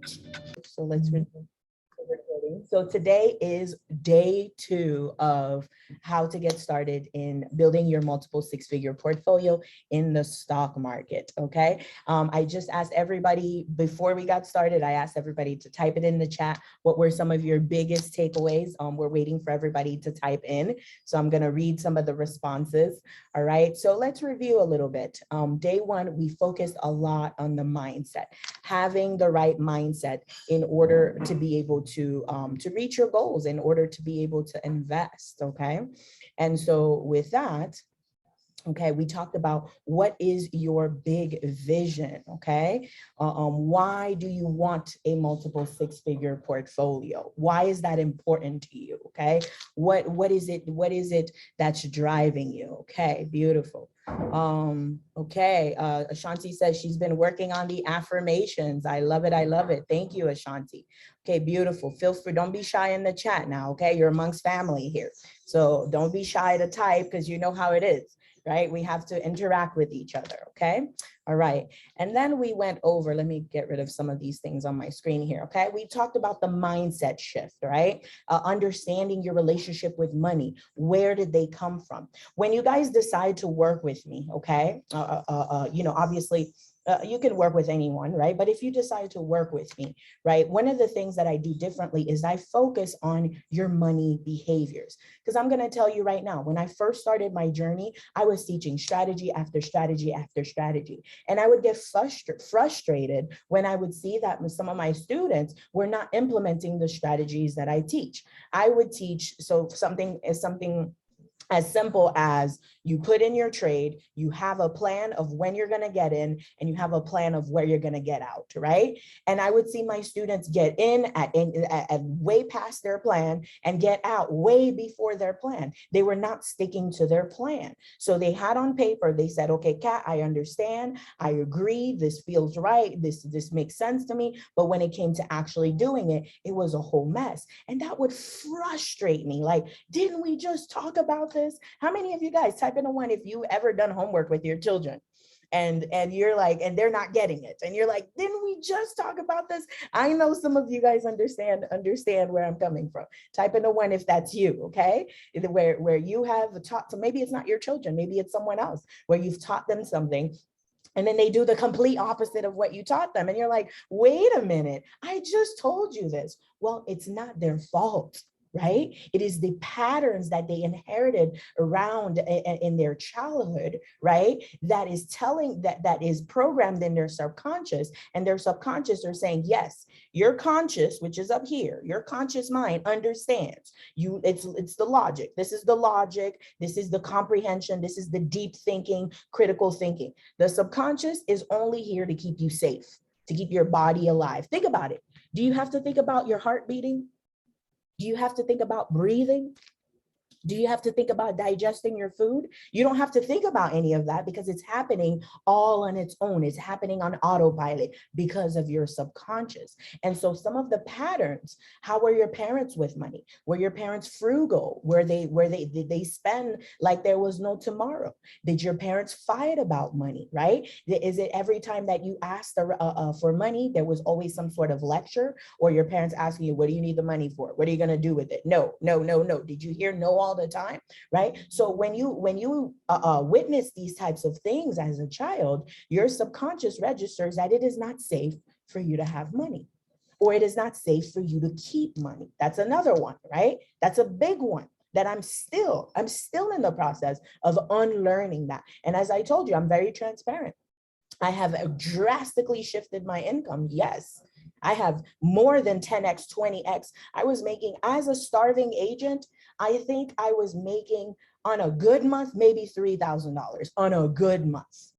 So let's resume the recording. So today is day 2 of how to get started in building your multiple six-figure portfolio in the stock market. Okay. I just asked everybody before we got started, I asked everybody to type it in the chat. What were some of your biggest takeaways? We're waiting for everybody to type in. So I'm going to read some of the responses. All right. So let's review a little bit. Day 1, we focused a lot on the mindset, having the right mindset in order to be able to reach your goals, in order to be able to invest. Okay. And so with that, okay, we talked about what is your big vision, okay? Why do you want a multiple six-figure portfolio? Why is that important to you, okay? What is it that's driving you? Okay, beautiful. Okay, Ashanti says she's been working on the affirmations. I love it, I love it. Thank you, Ashanti. Okay, beautiful. Feel free, don't be shy in the chat now, okay? You're amongst family here. So don't be shy to type because you know how it is, right? We have to interact with each other, okay? All right, and then we went over, let me get rid of some of these things on my screen here, okay? We talked about the mindset shift, right? Understanding your relationship with money. Where did they come from? When you guys decide to work with me, okay? Obviously, you can work with anyone, right? But if you decide to work with me, right? One of the things that I do differently is I focus on your money behaviors. Because I'm going to tell you right now, when I first started my journey, I was teaching strategy after strategy after strategy. And I would get frustrated when I would see that some of my students were not implementing the strategies that I teach. I would teach, so something as simple as you put in your trade, you have a plan of when you're going to get in, and you have a plan of where you're going to get out, right? And I would see my students get in at way past their plan and get out way before their plan. They were not sticking to their plan. So they had on paper, they said, okay, Kat, I understand. I agree. This feels right. This makes sense to me. But when it came to actually doing it, it was a whole mess. And that would frustrate me. Like, didn't we just talk about this? How many of you guys, type in a 1 if you ever done homework with your children and you're like, and they're not getting it, and you're like, didn't we just talk about this? I know some of you guys understand where I'm coming from. Type in a 1 if that's you, okay? Where you have taught, so maybe it's not your children, maybe it's someone else, where you've taught them something and then they do the complete opposite of what you taught them. And you're like, wait a minute, I just told you this. Well, it's not their fault, right? It is the patterns that they inherited around in their childhood, right? That is that is programmed in their subconscious, and their subconscious are saying, yes, your conscious, which is up here, your conscious mind understands you. It's the logic. This is the logic. This is the comprehension. This is the deep thinking, critical thinking. The subconscious is only here to keep you safe, to keep your body alive. Think about it. Do you have to think about your heart beating? Do you have to think about breathing? Do you have to think about digesting your food? You don't have to think about any of that because it's happening all on its own. It's happening on autopilot because of your subconscious. And so some of the patterns, how were your parents with money? Were your parents frugal? Did they spend like there was no tomorrow? Did your parents fight about money, right? Is it every time that you asked for money, there was always some sort of lecture, or your parents asking you, what do you need the money for? What are you going to do with it? No, no, no, no. Did you hear no all the time, right? So when you witness these types of things as a child, your subconscious registers that it is not safe for you to have money, or it is not safe for you to keep money. That's another one, right? That's a big one that I'm still in the process of unlearning that. And as I told you, I'm very transparent. I have drastically shifted my income. Yes, I have more than 10x, 20x. I was making, as a starving agent, I think I was making on a good month, maybe $3,000 on a good month.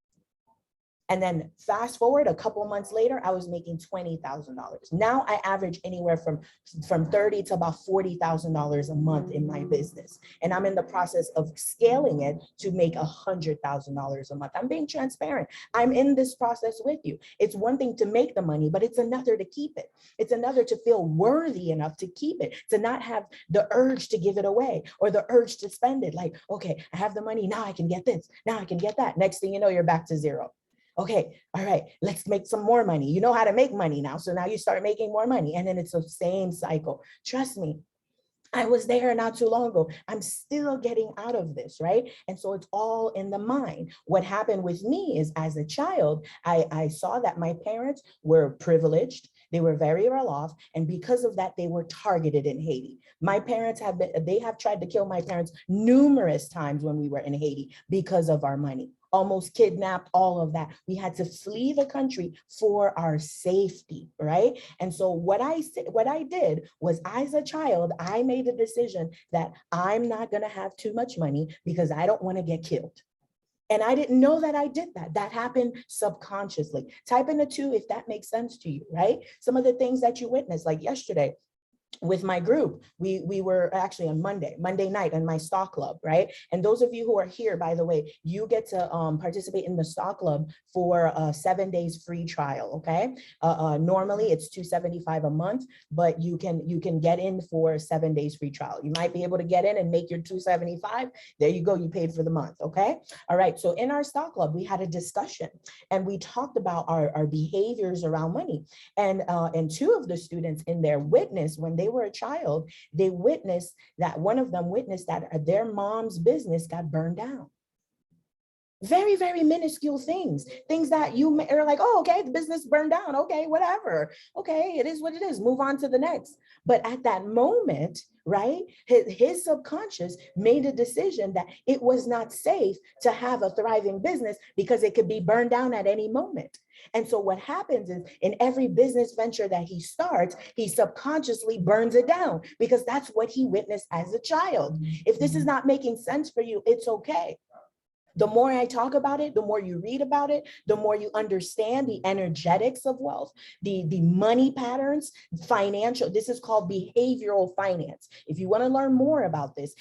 And then fast forward a couple months later, I was making $20,000. Now I average anywhere from $30,000 to about $40,000 a month in my business. And I'm in the process of scaling it to make $100,000 a month. I'm being transparent. I'm in this process with you. It's one thing to make the money, but it's another to keep it. It's another to feel worthy enough to keep it, to not have the urge to give it away or the urge to spend it. Like, okay, I have the money, now I can get this, now I can get that. Next thing you know, you're back to zero. Okay, all right, let's make some more money. You know how to make money now. So now you start making more money. And then it's the same cycle. Trust me, I was there not too long ago. I'm still getting out of this, right? And so it's all in the mind. What happened with me is as a child, I saw that my parents were privileged. They were very well off. And because of that, they were targeted in Haiti. My parents they have tried to kill my parents numerous times when we were in Haiti because of our money. Almost kidnapped, all of that. We had to flee the country for our safety, right? And so what I did was, as a child, I made a decision that I'm not going to have too much money because I don't want to get killed. And I didn't know that I did that. That happened subconsciously. Type in a 2 if that makes sense to you, right? Some of the things that you witnessed, like yesterday, with my group, we were actually on Monday night in my stock club, right? And those of you who are here, by the way, you get to participate in the stock club for a 7 days free trial, okay? Normally it's $275 a month, but you can get in for 7 days free trial. You might be able to get in and make your $275. There you go, you paid for the month, okay? All right, so in our stock club, we had a discussion and we talked about our behaviors around money. And 2 of the students in their witness, when they were a child, they witnessed that one of them witnessed that their mom's business got burned down. Very, very minuscule things that you are like, oh, okay, the business burned down. Okay, whatever. Okay, it is what it is. Move on to the next. But at that moment, right, his subconscious made a decision that it was not safe to have a thriving business because it could be burned down at any moment. And so what happens is in every business venture that he starts, he subconsciously burns it down because that's what he witnessed as a child. If this is not making sense for you, it's okay. The more I talk about it, the more you read about it, the more you understand the energetics of wealth, the money patterns, financial. This is called behavioral finance. If you want to learn more about this,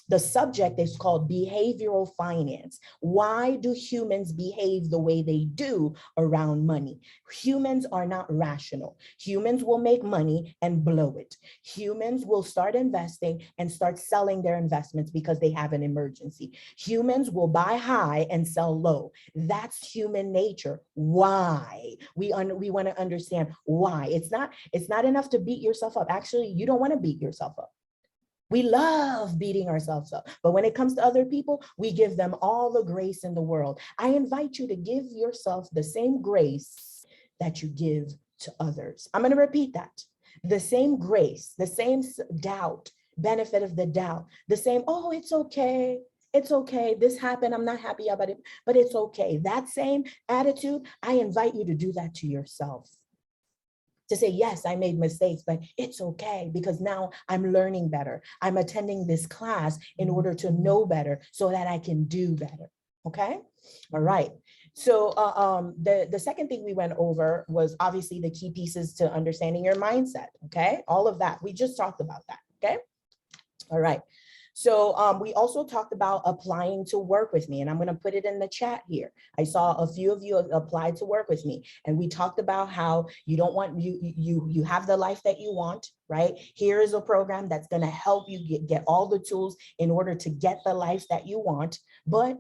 the subject is called behavioral finance. Why do humans behave the way they do around money? Humans are not rational. Humans will make money and blow it. Humans will start investing and start selling their investments because they have an emergency. Humans will buy high and sell low. That's human nature. Why? We want to understand why. It's not enough to beat yourself up. Actually, you don't want to beat yourself up. We love beating ourselves up, but when it comes to other people, we give them all the grace in the world. I invite you to give yourself the same grace that you give to others. I'm going to repeat that. The same grace, the same doubt, benefit of the doubt, the same, oh, it's okay. It's okay. This happened. I'm not happy about it, but it's okay. That same attitude, I invite you to do that to yourself. To say, yes, I made mistakes, but it's okay because now I'm learning better. I'm attending this class in order to know better so that I can do better. Okay. All right. So the second thing we went over was obviously the key pieces to understanding your mindset. Okay. All of that. We just talked about that. Okay. All right. So we also talked about applying to work with me, and I'm going to put it in the chat here. I saw a few of you applied to work with me, and we talked about how you don't want, you have the life that you want, right? Here is a program that's going to help you get all the tools in order to get the life that you want, but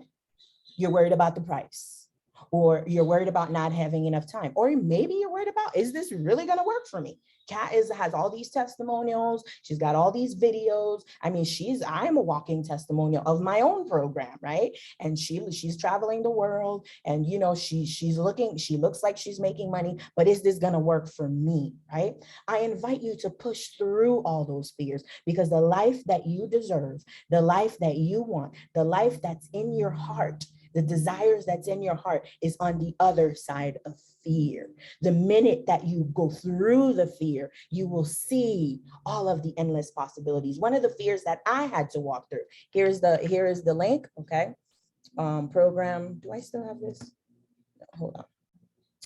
you're worried about the price, or you're worried about not having enough time, or maybe you're worried about, is this really going to work for me? Kat has all these testimonials. She's got all these videos. I mean, I'm a walking testimonial of my own program, right? And she's traveling the world, and you know, she looks like she's making money, but is this gonna work for me, right? I invite you to push through all those fears, because the life that you deserve, the life that you want, the life that's in your heart, the desires that's in your heart is on the other side of fear. The minute that you go through the fear, you will see all of the endless possibilities. One of the fears that I had to walk through, here is the link, okay? Program, do I still have this? Hold on.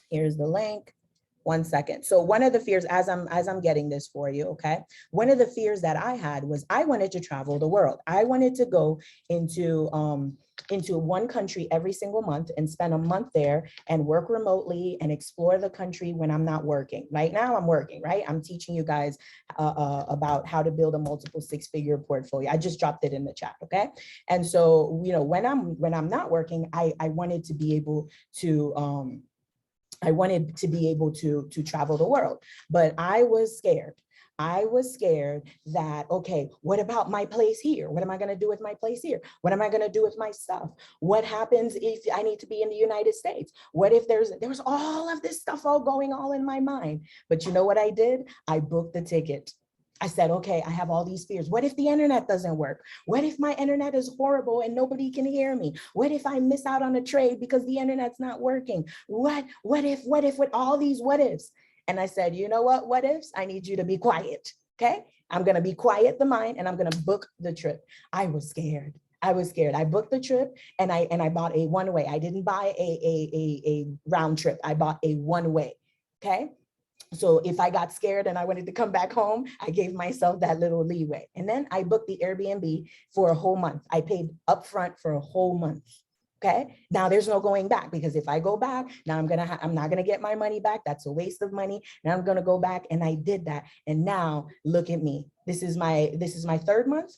Here's the link. 1 second. So one of the fears, as I'm getting this for you, okay? One of the fears that I had was I wanted to travel the world. I wanted to go into into one country every single month and spend a month there and work remotely and explore the country when I'm not working. Right now I'm working, right? I'm teaching you guys about how to build a multiple six-figure portfolio. I just dropped it in the chat, okay? And so, you know, when I'm not working, I wanted to be able to travel the world, but I was scared. I was scared that, okay, what about my place here? What am I going to do with my place here? What am I going to do with my stuff? What happens if I need to be in the United States? What if there was all of this stuff all going all in my mind? But you know what I did? I booked the ticket. I said, okay, I have all these fears. What if the internet doesn't work? What if my internet is horrible and nobody can hear me? What if I miss out on a trade because the internet's not working? What if, with all these what ifs? And I said, you know what ifs? I need you to be quiet, okay? I'm gonna be quiet the mind and I'm gonna book the trip. I was scared. I booked the trip and I bought a one-way. I didn't buy a round trip. I bought a one-way, okay? So if I got scared and I wanted to come back home, I gave myself that little leeway. And then I booked the Airbnb for a whole month. I paid upfront for a whole month. Okay. Now there's no going back, because if I go back, now I'm not gonna get my money back. That's a waste of money. Now I'm gonna go back, and I did that. And now look at me. This is my third month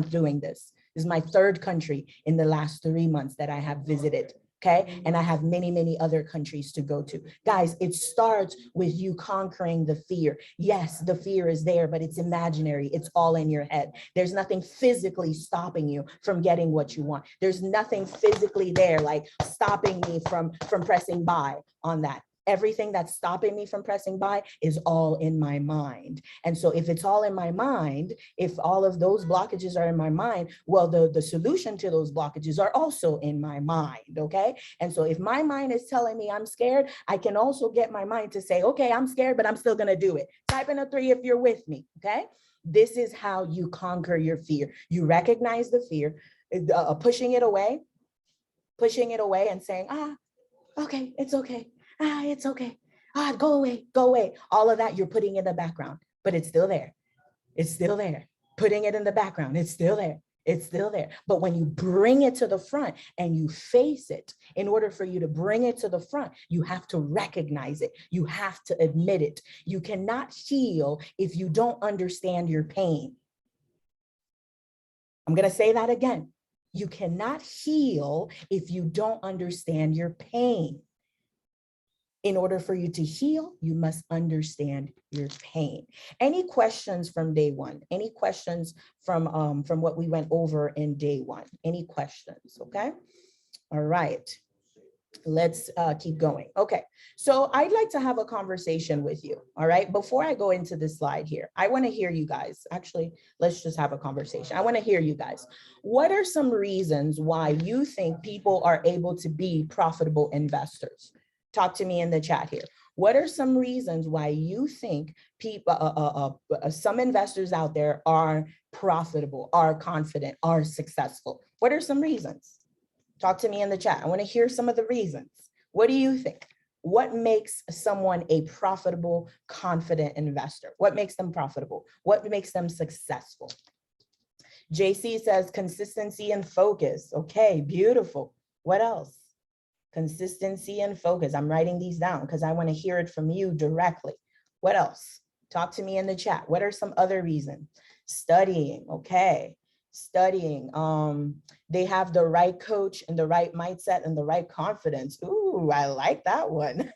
doing this. This is my third country in the last 3 months that I have visited. Okay. And I have many, many other countries to go to. Guys, it starts with you conquering the fear. Yes, the fear is there, but it's imaginary. It's all in your head. There's nothing physically stopping you from getting what you want. There's nothing physically there, like stopping me from pressing buy on that. Everything that's stopping me from pressing buy is all in my mind. And so if it's all in my mind, if all of those blockages are in my mind, well, the solution to those blockages are also in my mind, okay? And so if my mind is telling me I'm scared, I can also get my mind to say, okay, I'm scared, but I'm still gonna do it. Type in a 3 if you're with me, okay? This is how you conquer your fear. You recognize the fear, pushing it away and saying, okay, it's okay. It's okay. Go away. All of that, you're putting in the background, but it's still there. It's still there. Putting it in the background, it's still there. It's still there. But when you bring it to the front and you face it, in order for you to bring it to the front, you have to recognize it. You have to admit it. You cannot heal if you don't understand your pain. I'm going to say that again. You cannot heal if you don't understand your pain. In order for you to heal, you must understand your pain. Any questions from day one? Any questions from what we went over in day one? Any questions? Okay. All right. Let's keep going. Okay. So I'd like to have a conversation with you. All right. Before I go into this slide here, I want to hear you guys. Actually, let's just have a conversation. I want to hear you guys. What are some reasons why you think people are able to be profitable investors? Talk to me in the chat here. What are some reasons why you think people, some investors out there are profitable, are confident, are successful? What are some reasons? Talk to me in the chat. I want to hear some of the reasons. What do you think? What makes someone a profitable, confident investor? What makes them profitable? What makes them successful? JC says consistency and focus. Okay, beautiful. What else? Consistency and focus. I'm writing these down because I want to hear it from you directly. What else? Talk to me in the chat. What are some other reasons? Studying. Okay. Studying. They have the right coach and the right mindset and the right confidence. Ooh, I like that one.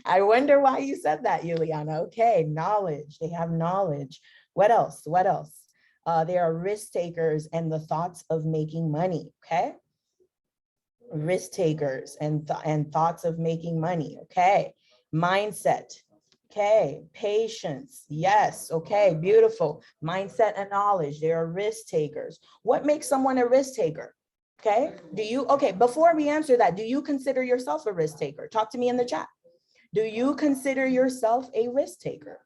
I wonder why you said that, Juliana. Okay. Knowledge. They have knowledge. What else? What else? They are risk takers and the thoughts of making money. Okay. Risk takers and thoughts of making money. Okay. Mindset. Okay. Patience. Yes. Okay. Beautiful. Mindset and knowledge. They are risk takers. What makes someone a risk taker? Okay. Okay. Before we answer that, do you consider yourself a risk taker? Talk to me in the chat. Do you consider yourself a risk taker?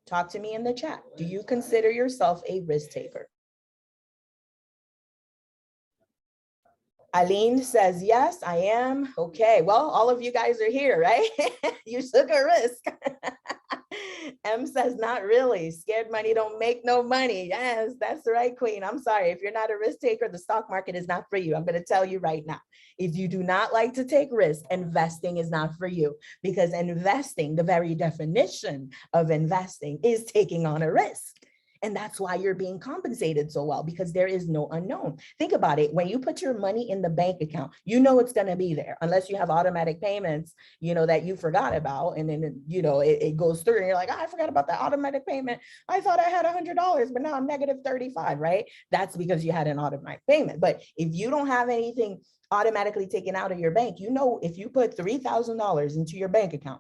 Talk to me in the chat. Do you consider yourself a risk taker? Aline says, yes, I am. Okay, well, all of you guys are here, right? You took a risk. M says, not really. Scared money don't make no money. Yes, that's right, Queen. I'm sorry. If you're not a risk taker, the stock market is not for you. I'm going to tell you right now. If you do not like to take risks, investing is not for you, because investing, the very definition of investing, is taking on a risk. And that's why you're being compensated so well, because there is no unknown. Think about it. When you put your money in the bank account, you know it's going to be there, unless you have automatic payments, that you forgot about. And then, it goes through and you're like, oh, I forgot about that automatic payment. I thought I had $100, but now I'm negative 35, right? That's because you had an automatic payment. But if you don't have anything automatically taken out of your bank, if you put $3,000 into your bank account,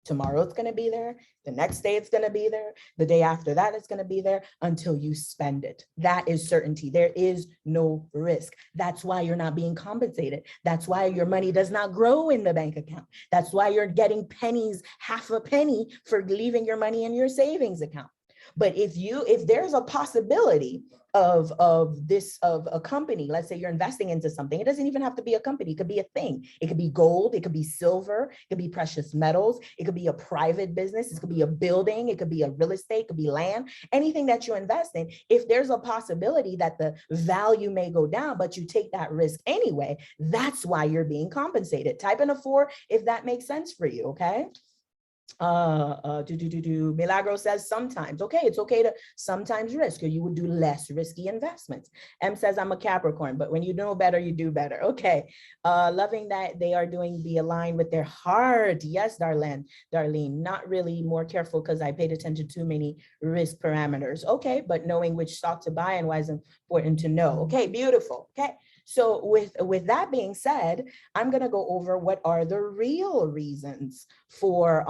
tomorrow it's going to be there. The next day it's going to be there. The day after that it's going to be there until you spend it. That is certainty. There is no risk. That's why you're not being compensated. That's why your money does not grow in the bank account. That's why you're getting pennies, half a penny for leaving your money in your savings account. But if there's a possibility of a company, let's say you're investing into something, it doesn't even have to be a company. It could be a thing. It could be gold. It could be silver. It could be precious metals. It could be a private business. It could be a building. It could be a real estate. It could be land. Anything that you invest in, if there's a possibility that the value may go down, but you take that risk anyway, that's why you're being compensated. Type in a 4 if that makes sense for you, okay? Milagro says sometimes. Okay, it's okay to sometimes risk, or you would do less risky investments. M says, I'm a Capricorn, but when you know better, you do better. Okay, loving that they are doing the align with their heart. Yes, Darlene, not really, more careful because I paid attention to too many risk parameters. Okay, but knowing which stock to buy and why is important to know. Okay, beautiful. Okay. So with that being said, I'm going to go over what are the real reasons for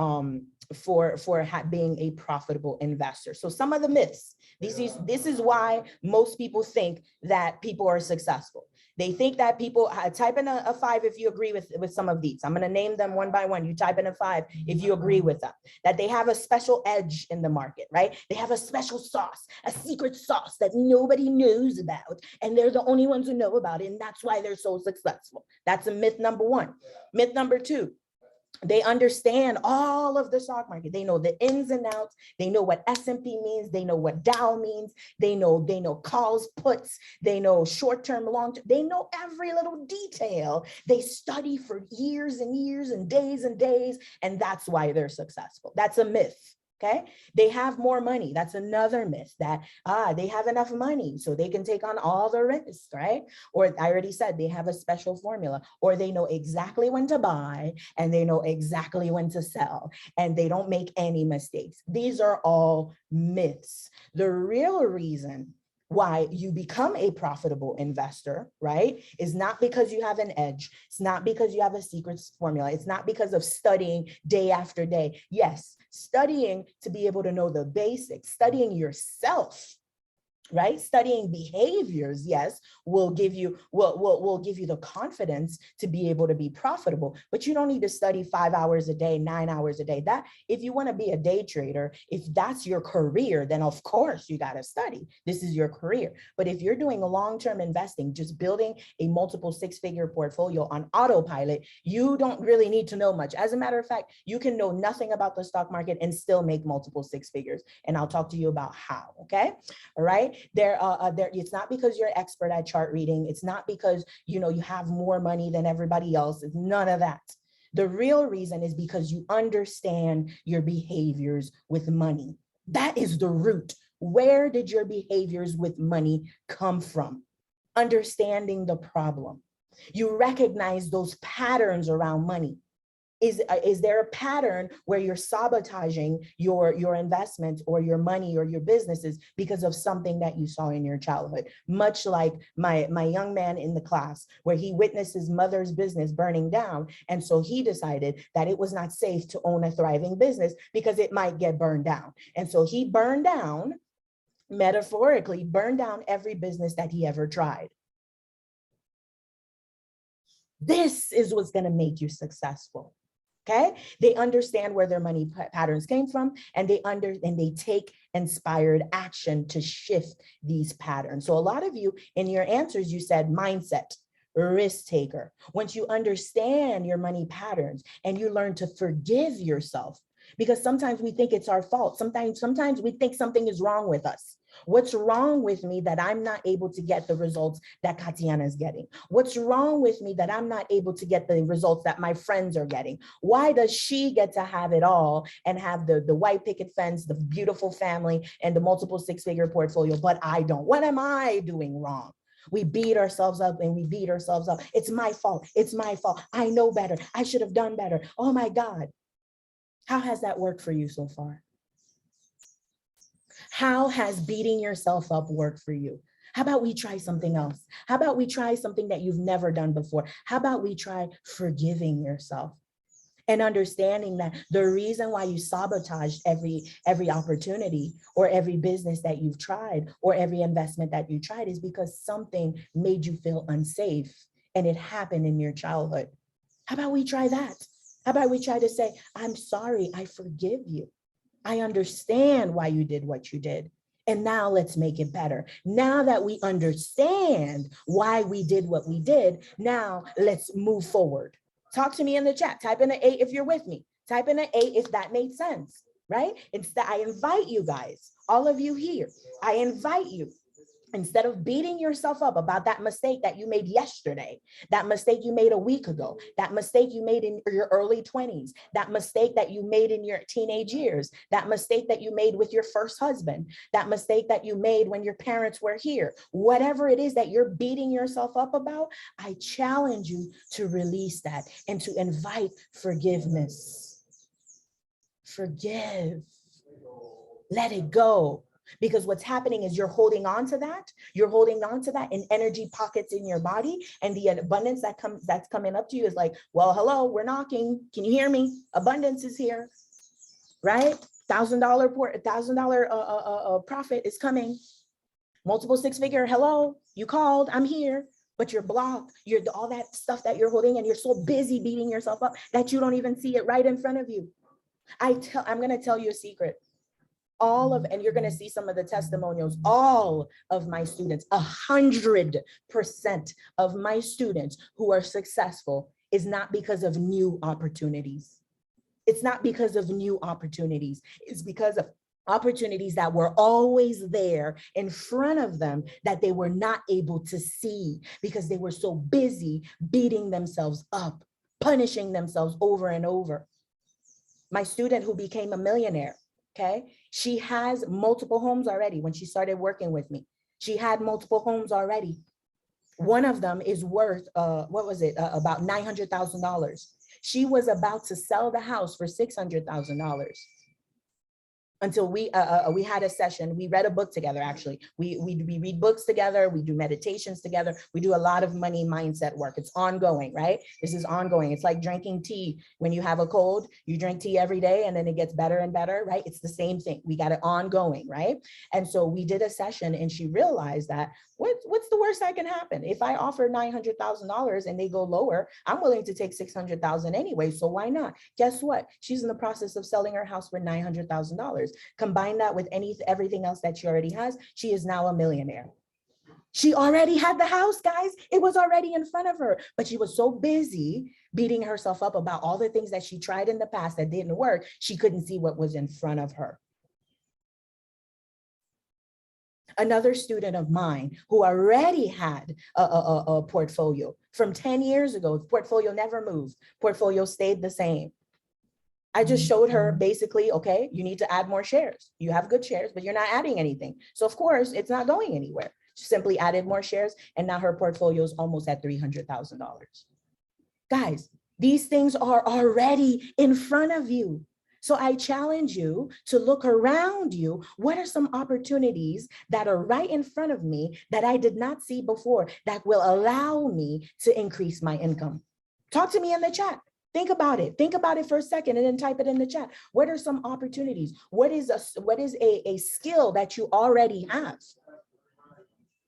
being a profitable investor. So some of the myths, this is why most people think that people are successful. They think that people, type in a 5 if you agree with some of these. I'm going to name them one by one. You type in a 5 if you agree with them, that they have a special edge in the market, right? They have a special sauce, a secret sauce that nobody knows about, and they're the only ones who know about it, and that's why they're so successful. That's a myth number 1. Myth number 2, they understand all of the stock market. They know the ins and outs. They know what S&P means. They know what Dow means. They know calls, puts. They know short-term, long-term. They know every little detail. They study for years and years and days, and that's why they're successful. That's a myth. Okay, they have more money. That's another myth, that they have enough money so they can take on all the risk, right? Or I already said they have a special formula, or they know exactly when to buy and they know exactly when to sell, and they don't make any mistakes. These are all myths. The real reason why you become a profitable investor, right, is not because you have an edge. It's not because you have a secret formula. It's not because of studying day after day. Yes, studying to be able to know the basics, studying yourself, right? Studying behaviors, yes, will give you the confidence to be able to be profitable, but you don't need to study 5 hours a day, 9 hours a day. That, if you want to be a day trader, if that's your career, then of course you got to study. This is your career. But if you're doing a long-term investing, just building a multiple 6-figure portfolio on autopilot, you don't really need to know much. As a matter of fact, you can know nothing about the stock market and still make multiple 6 figures. And I'll talk to you about how, okay? All right. It's not because you're expert at chart reading. It's not because, you have more money than everybody else. It's none of that. The real reason is because you understand your behaviors with money. That is the root. Where did your behaviors with money come from? Understanding the problem. You recognize those patterns around money. Is there a pattern where you're sabotaging your investments or your money or your businesses because of something that you saw in your childhood? Much like my young man in the class, where he witnessed his mother's business burning down. And so he decided that it was not safe to own a thriving business because it might get burned down. And so he burned down, metaphorically, burned down every business that he ever tried. This is what's going to make you successful. Okay, they understand where their money patterns came from, and they take inspired action to shift these patterns. So a lot of you in your answers, you said mindset, risk taker. Once you understand your money patterns and you learn to forgive yourself, because sometimes we think it's our fault. Sometimes we think something is wrong with us. What's wrong with me that I'm not able to get the results that Katiana is getting? What's wrong with me that I'm not able to get the results that my friends are getting? Why does she get to have it all and have the white picket fence, the beautiful family, and the multiple six-figure portfolio, but I don't? What am I doing wrong? We beat ourselves up and we beat ourselves up. It's my fault. It's my fault. I know better. I should have done better. Oh my God. How has that worked for you so far? How has beating yourself up worked for you? How about we try something else? How about we try something that you've never done before? How about we try forgiving yourself and understanding that the reason why you sabotaged every opportunity or every business that you've tried or every investment that you tried is because something made you feel unsafe and it happened in your childhood. How about we try that? How about we try to say, I'm sorry, I forgive you. I understand why you did what you did. And now let's make it better. Now that we understand why we did what we did, now let's move forward. Talk to me in the chat. Type in an 8 if you're with me. Type in an 8 if that made sense, right? Instead, I invite you guys, all of you here, I invite you, instead of beating yourself up about that mistake that you made yesterday, that mistake you made a week ago, that mistake you made in your early 20s, that mistake that you made in your teenage years, that mistake that you made with your first husband, that mistake that you made when your parents were here, whatever it is that you're beating yourself up about, I challenge you to release that and to invite forgiveness. Forgive. Let it go. Because what's happening is you're holding on to that. You're holding on to that in energy pockets in your body. And the abundance that's coming up to you is like, well, hello, we're knocking. Can you hear me? Abundance is here, right? $1,000 profit is coming. Multiple six-figure, hello, you called, I'm here. But you're blocked. You're all that stuff that you're holding and you're so busy beating yourself up that you don't even see it right in front of you. I'm going to tell you a secret. And you're going to see some of the testimonials, all of my students, 100% of my students who are successful is not because of new opportunities. It's not because of new opportunities. It's because of opportunities that were always there in front of them that they were not able to see because they were so busy beating themselves up, punishing themselves over and over. My student who became a millionaire, okay, she has multiple homes already. When she started working with me, she had multiple homes already. One of them is worth, about $900,000. She was about to sell the house for $600,000. Until we had a session. We read a book together. Actually, we read books together. We do meditations together. We do a lot of money mindset work. It's ongoing, right? This is ongoing. It's like drinking tea. When you have a cold, you drink tea every day and then it gets better and better, right? It's the same thing. We got it ongoing, right? And so we did a session and she realized that what's the worst that can happen? If I offer $900,000 and they go lower, I'm willing to take $600,000 anyway. So why not? Guess what? She's in the process of selling her house for $900,000. Combine that with everything else that she already has, she is now a millionaire. She already had the house, guys. It was already in front of her, but she was so busy beating herself up about all the things that she tried in the past that didn't work. She couldn't see what was in front of her. Another student of mine who already had a portfolio from 10 years ago, the portfolio never moved. Portfolio stayed the same. I just showed her basically, okay, you need to add more shares. You have good shares, but you're not adding anything. So of course, it's not going anywhere. She simply added more shares and now her portfolio is almost at $300,000. Guys, these things are already in front of you. So I challenge you to look around you. What are some opportunities that are right in front of me that I did not see before that will allow me to increase my income? Talk to me in the chat. Think about it. Think about it for a second and then type it in the chat. What are some opportunities? What is a skill that you already have?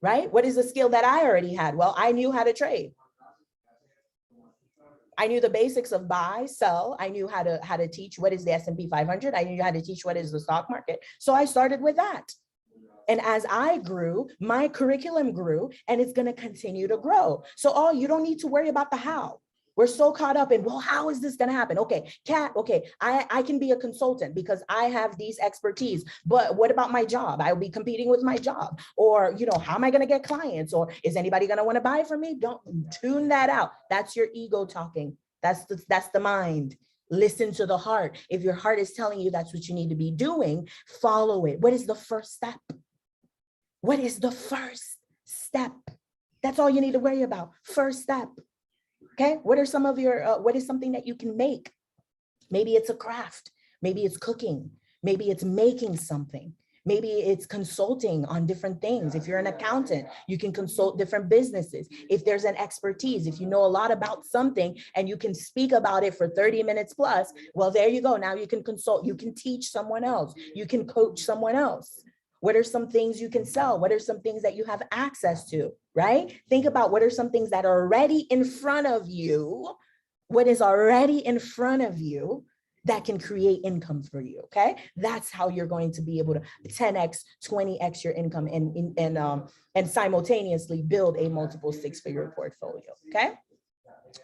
Right? What is a skill that I already had? Well, I knew how to trade. I knew the basics of buy, sell. I knew how to teach what is the S&P 500. I knew how to teach what is the stock market. So I started with that. And as I grew, my curriculum grew and it's going to continue to grow. So you don't need to worry about the how. We're so caught up in, well, how is this going to happen? Okay, I can be a consultant because I have these expertise, but what about my job? I'll be competing with my job. Or, how am I going to get clients? Or is anybody going to want to buy from me? Don't tune that out. That's your ego talking. That's the mind. Listen to the heart. If your heart is telling you that's what you need to be doing, follow it. What is the first step? What is the first step? That's all you need to worry about. First step. Okay. What are some of your, what is something that you can make? Maybe it's a craft. Maybe it's cooking. Maybe it's making something. Maybe it's consulting on different things. If you're an accountant, you can consult different businesses. If there's an expertise, if you know a lot about something and you can speak about it for 30 minutes plus, well, there you go. Now you can consult, you can teach someone else, you can coach someone else. What are some things you can sell? What are some things that you have access to, right? Think about what are some things that are already in front of you, what is already in front of you that can create income for you, okay? That's how you're going to be able to 10x, 20x your income and simultaneously build a multiple six-figure portfolio, okay?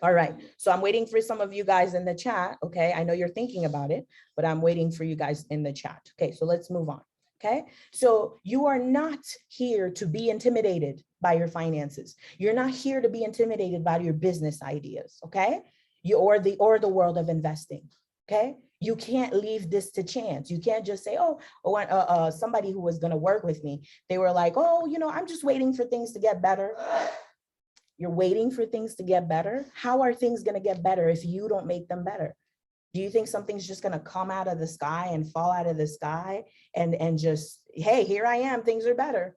All right, so I'm waiting for some of you guys in the chat, okay? I know you're thinking about it, but I'm waiting for you guys in the chat. Okay, so let's move on. Okay, so you are not here to be intimidated by your finances. You're not here to be intimidated by your business ideas, okay? Or the world of investing, okay? You can't leave this to chance. You can't just say, somebody who was gonna work with me, they were like, I'm just waiting for things to get better. You're waiting for things to get better? How are things gonna get better if you don't make them better? Do you think something's just going to come out of the sky and fall out of the sky and just, hey, here I am, things are better?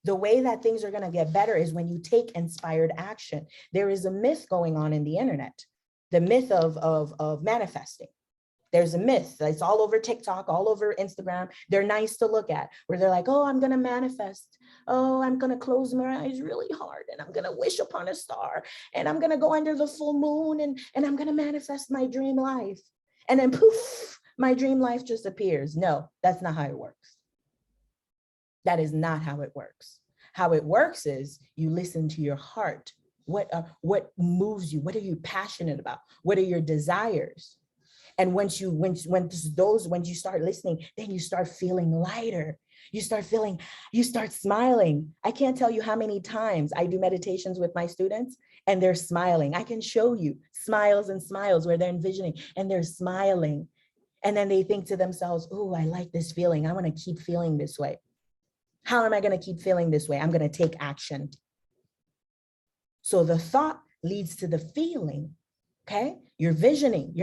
The way that things are going to get better is when you take inspired action. There is a myth going on in the internet, the myth of manifesting. There's a myth that's all over TikTok, all over Instagram. They're nice to look at, where they're like, oh, I'm going to manifest. Oh, I'm going to close my eyes really hard and I'm going to wish upon a star and I'm going to go under the full moon and I'm going to manifest my dream life. And then poof, my dream life just appears. No, that's not how it works. That is not how it works. How it works is you listen to your heart. What moves you? What are you passionate about? What are your desires? And when you start listening, then you start feeling lighter. You start smiling. I can't tell you how many times I do meditations with my students and they're smiling. I can show you smiles and smiles where they're envisioning and they're smiling. And then they think to themselves, oh, I like this feeling. I want to keep feeling this way. How am I going to keep feeling this way? I'm going to take action. So the thought leads to the feeling. Okay, you're envisioning,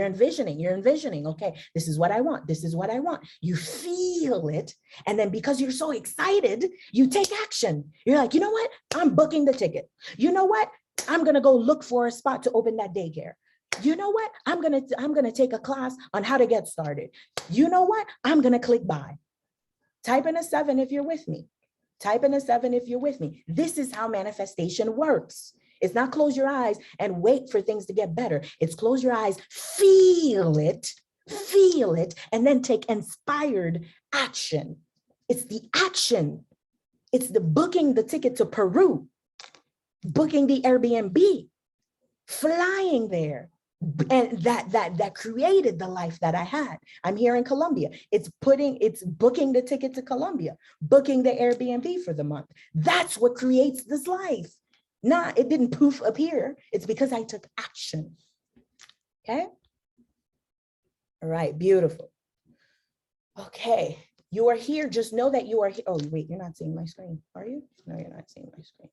okay, this is what I want, this is what I want. You feel it, and then because you're so excited, you take action. You're like, you know what, I'm booking the ticket. You know what, I'm gonna go look for a spot to open that daycare. You know what, I'm gonna take a class on how to get started. You know what, I'm gonna click buy. Type in a 7 if you're with me. Type in a 7 if you're with me. This is how manifestation works. It's not close your eyes and wait for things to get better. It's close your eyes, feel it, and then take inspired action. It's the action. It's the booking the ticket to Peru, booking the Airbnb, flying there. And that created the life that I had. I'm here in Colombia. It's booking the ticket to Colombia, booking the Airbnb for the month. That's what creates this life. It didn't poof appear. It's because I took action. Okay. All right. Beautiful. Okay. You are here. Just know that you are here. Oh, wait, you're not seeing my screen, are you? No, you're not seeing my screen.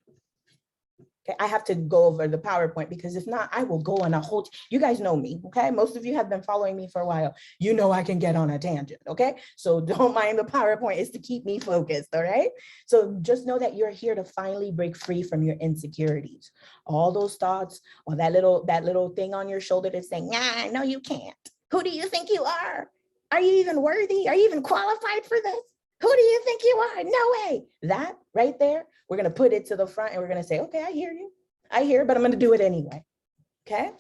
Okay, I have to go over the PowerPoint because if not, I will go on a whole, you guys know me, okay? Most of you have been following me for a while. You know I can get on a tangent, okay? So don't mind the PowerPoint, it's to keep me focused, all right? So just know that you're here to finally break free from your insecurities. All those thoughts or that little thing on your shoulder that's saying, nah, no, you can't. Who do you think you are? Are you even worthy? Are you even qualified for this? Who do you think you are? No way. That right there, we're going to put it to the front and we're going to say, okay, I hear you. I hear, but I'm going to do it anyway. Okay.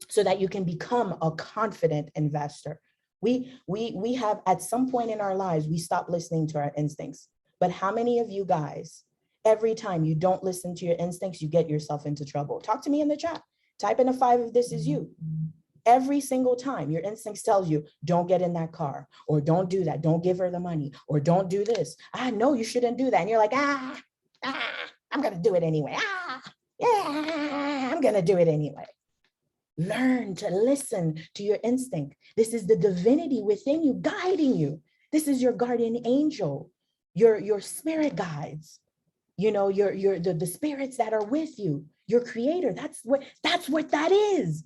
So that you can become a confident investor. We have at some point in our lives, we stop listening to our instincts. But how many of you guys, every time you don't listen to your instincts, you get yourself into trouble? Talk to me in the chat. Type in a 5 if this is you. Every single time your instincts tells you, don't get in that car, or don't do that, don't give her the money, or don't do this. I know you shouldn't do that. And you're like, I'm gonna do it anyway. Yeah, I'm gonna do it anyway. Learn to listen to your instinct. This is the divinity within you guiding you. This is your guardian angel, your spirit guides, you know, the spirits that are with you, your creator. That's what that is.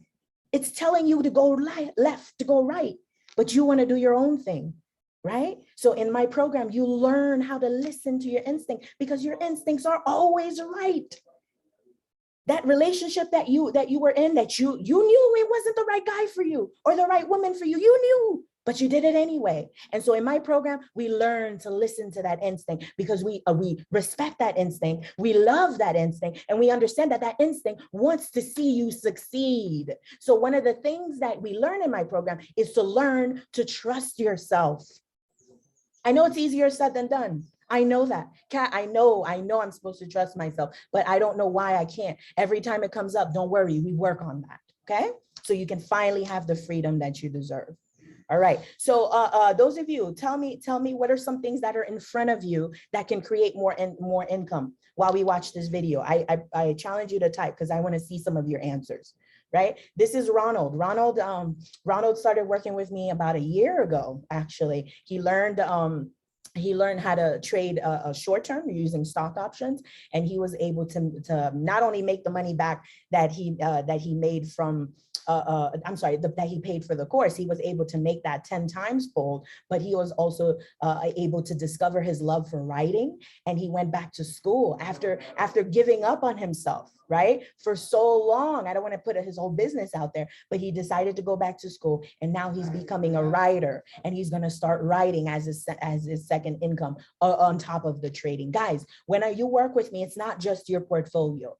It's telling you to go left, to go right, but you want to do your own thing, right? So in my program, you learn how to listen to your instinct, because your instincts are always right. That relationship that you were in, that you knew it wasn't the right guy for you or the right woman for you, you knew, but you did it anyway. And so in my program, we learn to listen to that instinct, because we respect that instinct, we love that instinct, and we understand that that instinct wants to see you succeed. So one of the things that we learn in my program is to learn to trust yourself. I know it's easier said than done. I know that. Kat, I know I'm supposed to trust myself, but I don't know why I can't. Every time it comes up, don't worry, we work on that, okay? So you can finally have the freedom that you deserve. All right, so those of you, tell me what are some things that are in front of you that can create more income while we watch this video. I challenge you to type, because I want to see some of your answers. Right? This is Ronald. Ronald started working with me about a year ago, actually. He learned how to trade a short term using stock options, and he was able to not only make the money back that he made from that he paid for the course. He was able to make that 10 times fold, but he was also able to discover his love for writing, and he went back to school after giving up on himself, right? For so long. I don't want to put his whole business out there, but he decided to go back to school, and now he's becoming a writer, and he's going to start writing as his second income on top of the trading. Guys, when you work with me, it's not just your portfolio,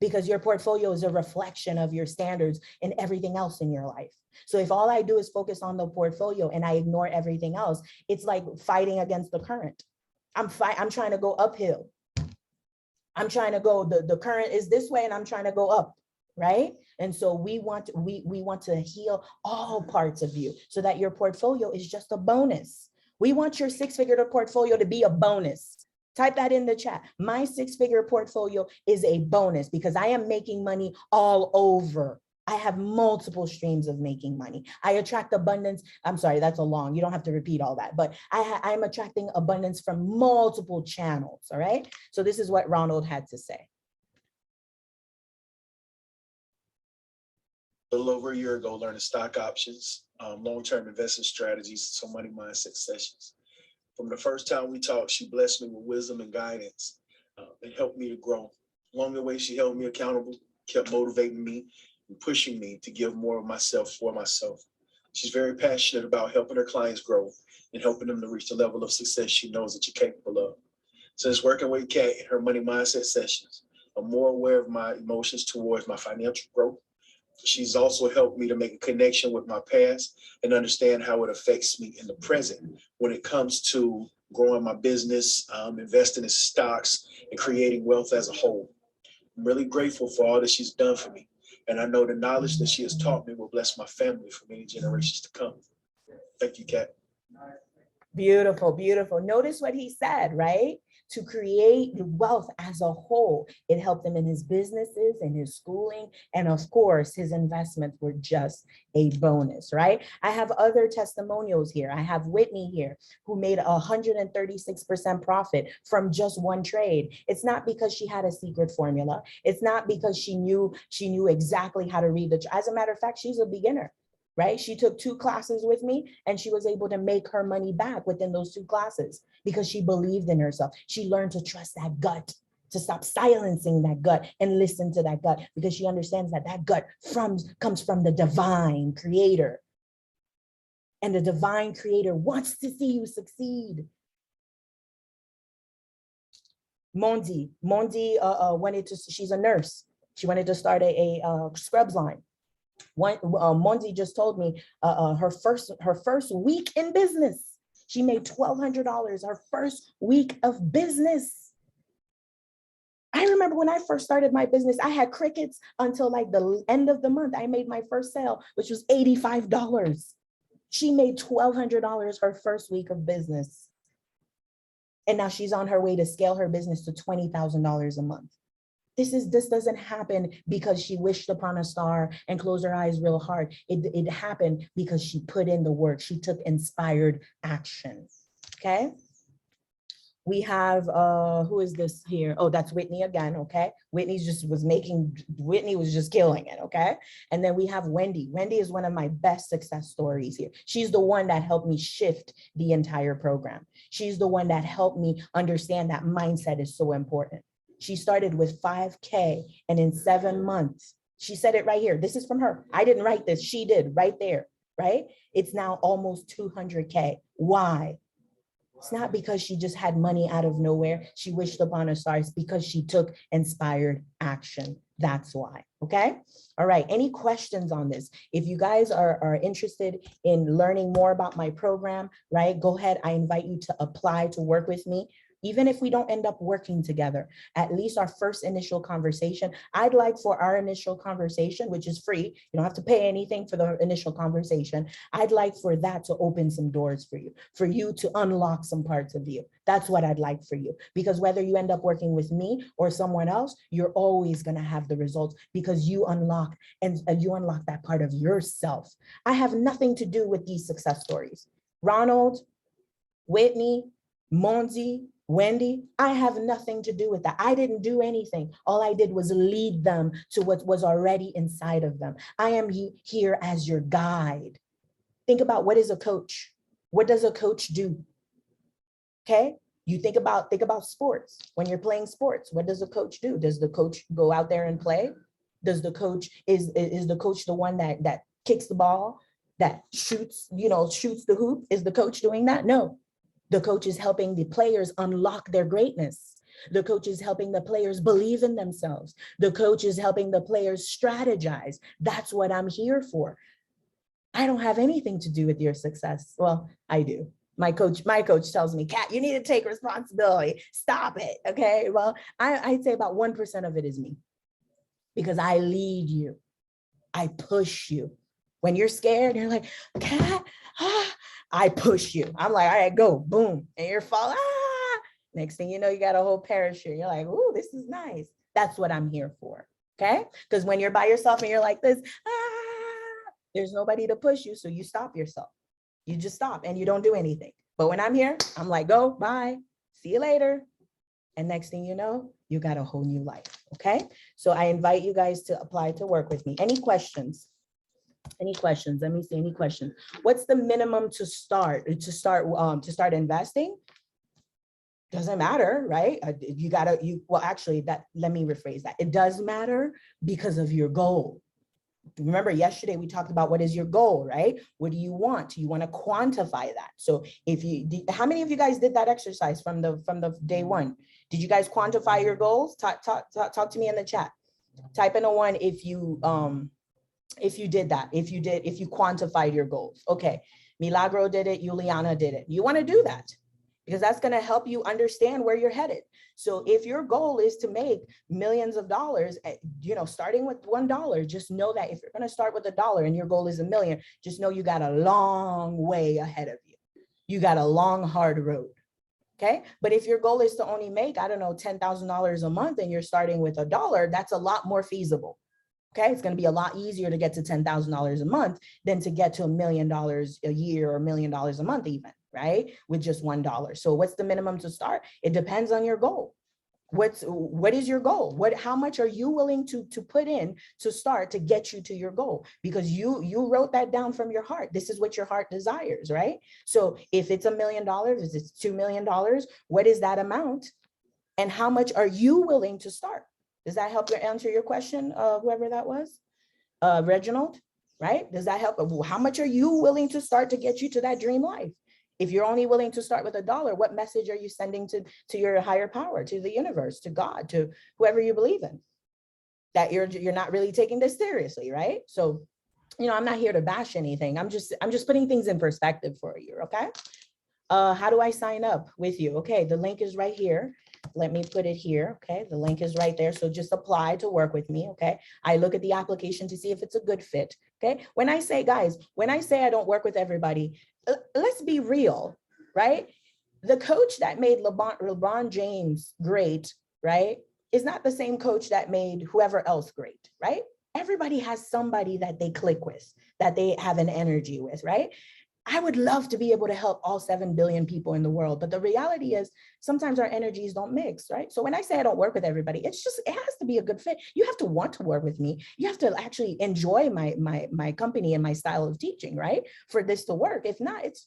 because your portfolio is a reflection of your standards and everything else in your life. So if all I do is focus on the portfolio and I ignore everything else, it's like fighting against the current. I'm trying to go uphill. I'm trying to go, the current is this way and I'm trying to go up, right? And so we want to heal all parts of you so that your portfolio is just a bonus. We want your six-figure portfolio to be a bonus. Type that in the chat. My six-figure portfolio is a bonus, because I am making money all over. I have multiple streams of making money. I attract abundance. I'm sorry, that's a long, you don't have to repeat all that, but I'm attracting abundance from multiple channels, all right? So this is what Ronald had to say. A little over a year ago, learning stock options, long-term investment strategies, so money mindset sessions. From the first time we talked, she blessed me with wisdom and guidance and helped me to grow. Along the way, she held me accountable, kept motivating me and pushing me to give more of myself for myself. She's very passionate about helping her clients grow and helping them to reach the level of success she knows that you're capable of. Since working with Kat in her money mindset sessions, I'm more aware of my emotions towards my financial growth. She's also helped me to make a connection with my past and understand how it affects me in the present when it comes to growing my business, investing in stocks, and creating wealth as a whole. I'm really grateful for all that she's done for me. And I know the knowledge that she has taught me will bless my family for many generations to come. Thank you, Kat. Beautiful, beautiful. Notice what he said, right? To create wealth as a whole. It helped him in his businesses, in his schooling, and of course, his investments were just a bonus, right? I have other testimonials here. I have Whitney here, who made 136% profit from just one trade. It's not because she had a secret formula. It's not because she knew exactly how to read as a matter of fact, she's a beginner. Right? She took 2 classes with me and she was able to make her money back within those 2 classes because she believed in herself. She learned to trust that gut, to stop silencing that gut and listen to that gut, because she understands that that gut comes from the divine creator. And the divine creator wants to see you succeed. Mondi she's a nurse. She wanted to start a scrubs line. Mondi just told me her first week in business, she made $1,200 her first week of business. I remember when I first started my business, I had crickets until like the end of the month. I made my first sale, which was $85. She made $1,200 her first week of business. And now she's on her way to scale her business to $20,000 a month. This doesn't happen because she wished upon a star and closed her eyes real hard. It happened because she put in the work. She took inspired action. Okay. We have, who is this here? Oh, that's Whitney again, okay? Whitney was just killing it, okay? And then we have Wendy. Wendy is one of my best success stories here. She's the one that helped me shift the entire program. She's the one that helped me understand that mindset is so important. She started with 5K, and in 7 months, she said it right here. This is from her. I didn't write this. She did right there, right? It's now almost 200K. Why? It's not because she just had money out of nowhere. She wished upon a star. It's because she took inspired action. That's why. Okay. All right. Any questions on this? If you guys are interested in learning more about my program, right, go ahead. I invite you to apply to work with me. Even if we don't end up working together, at least our first initial conversation, I'd like for our initial conversation, which is free, you don't have to pay anything for the initial conversation. I'd like for that to open some doors for you to unlock some parts of you. That's what I'd like for you, because whether you end up working with me or someone else, you're always going to have the results because you unlock that part of yourself. I have nothing to do with these success stories. Ronald, Whitney, Monzi, Wendy, I have nothing to do with that. I didn't do anything. All I did was lead them to what was already inside of them. I am here as your guide. Think about, what is a coach? What does a coach do? Okay. You think about sports. When you're playing sports, what does a coach do? Does the coach go out there and play? Does the coach, is the coach the one that kicks the ball, that shoots the hoop? Is the coach doing that? No. The coach is helping the players unlock their greatness. The coach is helping the players believe in themselves. The coach is helping the players strategize. That's what I'm here for. I don't have anything to do with your success. Well, I do. My coach tells me, Kat, you need to take responsibility. Stop it. Okay. Well, I'd say about 1% of it is me, because I lead you. I push you. When you're scared, you're like, Kat, I push you. I'm like, all right, go, boom. And you're falling. Next thing you know, you got a whole parachute. You're like, ooh, this is nice. That's what I'm here for. Okay. Because when you're by yourself and you're like this, there's nobody to push you. So you stop yourself. You just stop and you don't do anything. But when I'm here, I'm like, go, bye, see you later. And next thing you know, you got a whole new life. Okay. So I invite you guys to apply to work with me. Any questions? Any questions? Let me see. Any questions? What's the minimum to start investing? Doesn't matter, right? Let me rephrase that. It does matter because of your goal. Remember, yesterday we talked about what is your goal, right? What do you want? You want to quantify that. So how many of you guys did that exercise from the day one? Did you guys quantify your goals? Talk to me in the chat. Type in a 1 if you did that, if you quantified your goals. Okay, Milagro did it, Juliana did it. You want to do that because that's going to help you understand where you're headed. So if your goal is to make millions of dollars, starting with $1, just know that if you're going to start with $1 and your goal is $1 million, just know you got a long way ahead of you. You got a long, hard road. Okay. But if your goal is to only make, I don't know, $10,000 a month and you're starting with $1, that's a lot more feasible. Okay, it's going to be a lot easier to get to $10,000 a month than to get to $1 million a year or $1 million a month even, right? With just $1. So what's the minimum to start? It depends on your goal. What is your goal? How much are you willing to put in to start to get you to your goal? Because you wrote that down from your heart. This is what your heart desires, right? So if it's $1 million, if it's $2 million, what is that amount? And how much are you willing to start? Does that help you answer your question, whoever that was? Reginald, right? Does that help? How much are you willing to start to get you to that dream life? If you're only willing to start with $1, what message are you sending to your higher power, to the universe, to God, to whoever you believe in? That you're not really taking this seriously, right? So, I'm not here to bash anything. I'm just putting things in perspective for you, okay? How do I sign up with you? Okay, the link is right here. let me put it here. Okay, the link is right there. So just apply to work with me. Okay, I look at the application to see if it's a good fit. Okay, when I say, guys, when I say I don't work with everybody, let's be real, right? The coach that made LeBron James great, right, is not the same coach that made whoever else great, right? Everybody has somebody that they click with, that they have an energy with, right? I would love to be able to help all 7 billion people in the world. But the reality is sometimes our energies don't mix, right? So when I say I don't work with everybody, it has to be a good fit. You have to want to work with me. You have to actually enjoy my company and my style of teaching, right? For this to work. If not, it's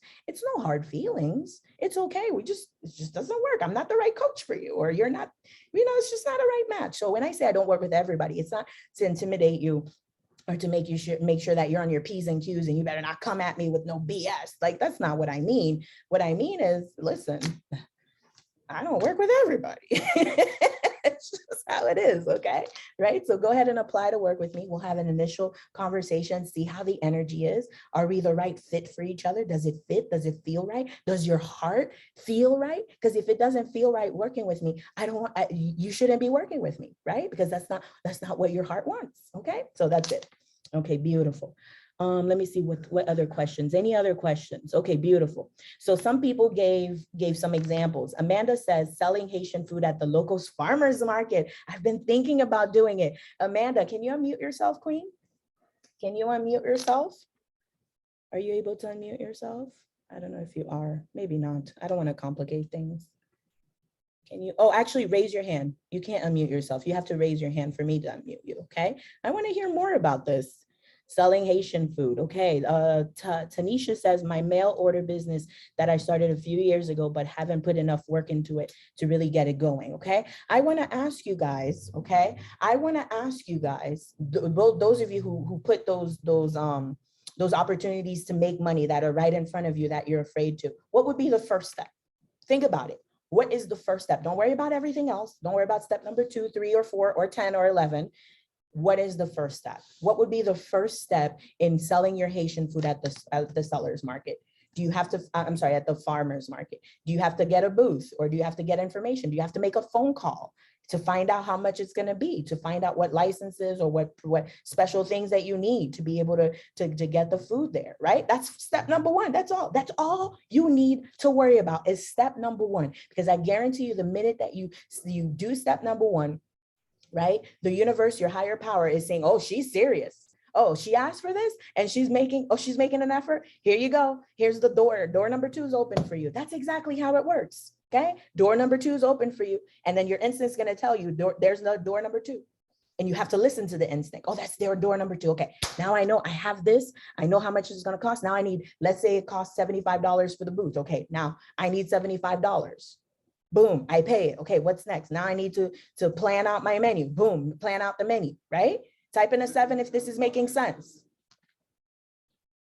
no hard feelings. It's okay. It just doesn't work. I'm not the right coach for you, or you're not, it's just not a right match. So when I say I don't work with everybody, it's not to intimidate you or to make sure that you're on your P's and Q's and you better not come at me with no BS. Like, that's not what I mean. What I mean is, listen, I don't work with everybody. It's just how it is, okay? Right? So go ahead and apply to work with me. We'll have an initial conversation, see how the energy is. Are we the right fit for each other? Does it fit? Does it feel right? Does your heart feel right? Because if it doesn't feel right working with me, you shouldn't be working with me, right? Because that's not what your heart wants, okay? So that's it. Okay, beautiful. Let me see what other questions. Any other questions? Okay, beautiful. So some people gave some examples. Amanda says selling Haitian food at the local farmers market. I've been thinking about doing it. Amanda, can you unmute yourself, Queen? Can you unmute yourself? Are you able to unmute yourself? I don't know if you are. Maybe not. I don't want to complicate things. Can you? Oh, actually, raise your hand. You can't unmute yourself. You have to raise your hand for me to unmute you, okay? I want to hear more about this. Selling Haitian food. Okay. Tanisha says, my mail order business that I started a few years ago, but haven't put enough work into it to really get it going. Okay. I want to ask you guys, okay. I want to ask you guys, those of you who put those opportunities to make money that are right in front of you that you're afraid to, what would be the first step? Think about it. What is the first step? Don't worry about everything else. Don't worry about step number 2, 3, or 4, or 10, or 11. What is the first step? What would be the first step in selling your Haitian food at the seller's market? Do you have to, at the farmer's market? Do you have to get a booth, or do you have to get information? Do you have to make a phone call to find out how much it's going to be, to find out what licenses or what special things that you need to be able to get the food there, right? That's step number 1. That's all you need to worry about is step number 1, because I guarantee you the minute that you do step number 1, right? The universe, your higher power, is saying, oh, she's serious. Oh, she asked for this and she's making an effort. Here you go. Here's the door. Door number 2 is open for you. That's exactly how it works. Okay. Door number 2 is open for you. And then your instinct's going to tell you there's no door number 2. And you have to listen to the instinct. Oh, that's their door number 2. Okay. Now I know I have this. I know how much it's going to cost. Now I need, let's say it costs $75 for the booth. Okay. Now I need $75. Boom, I pay it. Okay, what's next? Now I need to plan out my menu. Boom, plan out the menu, right? Type in a 7 if this is making sense.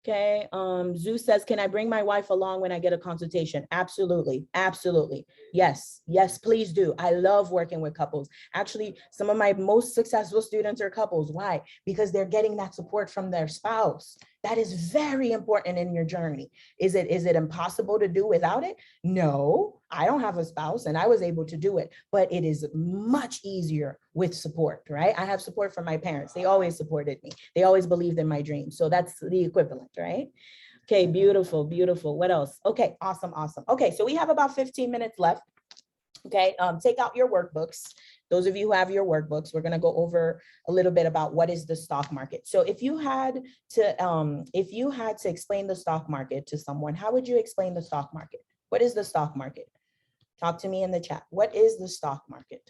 Okay, Zeus says, can I bring my wife along when I get a consultation? Absolutely, absolutely. Yes, please do. I love working with couples. Actually, some of my most successful students are couples. Why? Because they're getting that support from their spouse. That is very important in your journey. Is it impossible to do without it? No, I don't have a spouse and I was able to do it, but it is much easier with support, right? I have support from my parents. They always supported me. They always believed in my dreams. So that's the equivalent, right? Okay, beautiful, beautiful. What else? Okay, awesome. Okay, so we have about 15 minutes left. Okay, take out your workbooks. Those of you who have your workbooks, we're going to go over a little bit about what is the stock market. So if you had to explain the stock market to someone, how would you explain the stock market? What is the stock market? Talk to me in the chat. What is the stock market?